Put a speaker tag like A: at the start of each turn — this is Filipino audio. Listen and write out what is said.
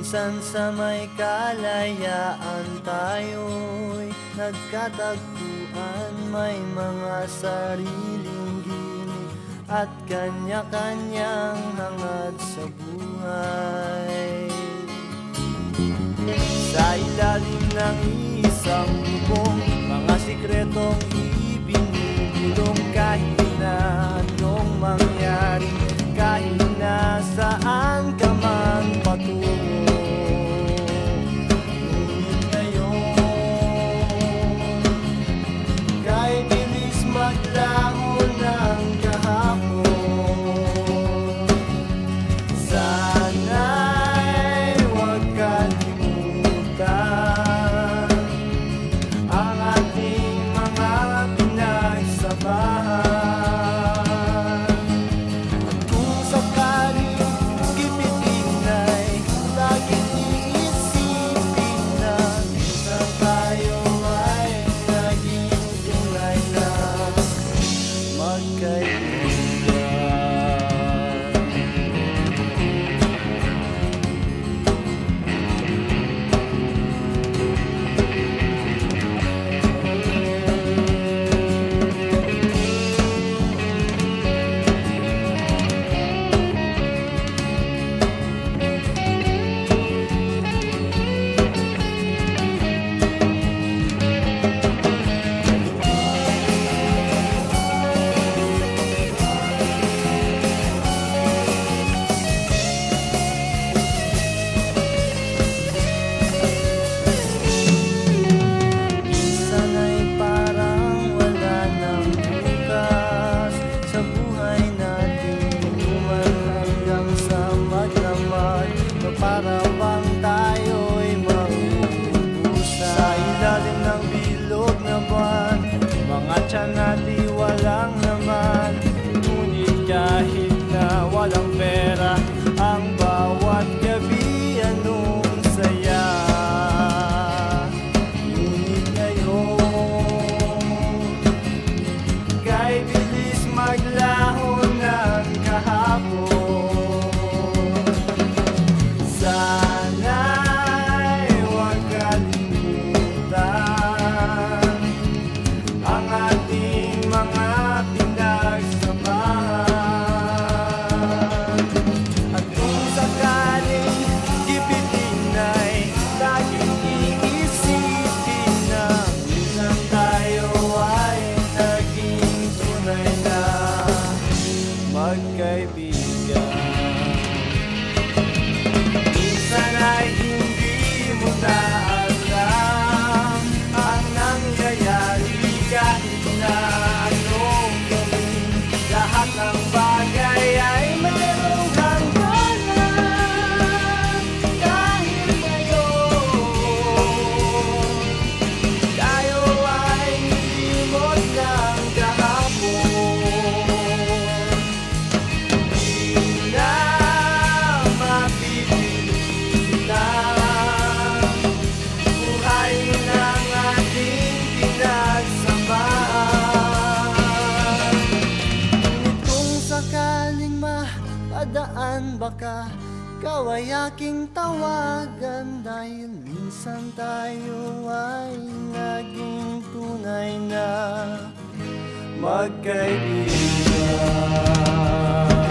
A: Minsan sa may kalayaan tayo'y nagkatagpuan, may mga sariling ginig at kanya-kanyang hangad sa buhay. Sa ilalim ng isang bubong, mga sikretong ibinubulong, kahit na anong mangyari, kahit na saan ka man patungo. Ngunit ngayon, kahit bilis maglaho ng kahapon, sana'y huwag kalimutan ang ating mga pinagsabahan. Para bang tayo'y mauubusan sa ilalim ng bilog na buwan, mga tiyan natin walang laman. Ngunit kahit na walang pera, ang bawat gabi anong saya. Ngunit ngayon, kahit bilis maglaho ng kahapon, sana'y huwag kalimutan ang ating mga pinagsamahan. At kung sakaling gipitin ay laging iisipin na minsan tayo ay naging tunay na magkaibigan. Sana'y hindi mo na alam ang nangyayari, kahit na anong gawin, lahat ng bagay ay mayroong hangganan. Kahit ngayon, tayo ay nilimot ng kahapon. Di na padaan, baka ikaw ay aking tawagan, dahil minsan tayo ay naging tunay na magkaibigan.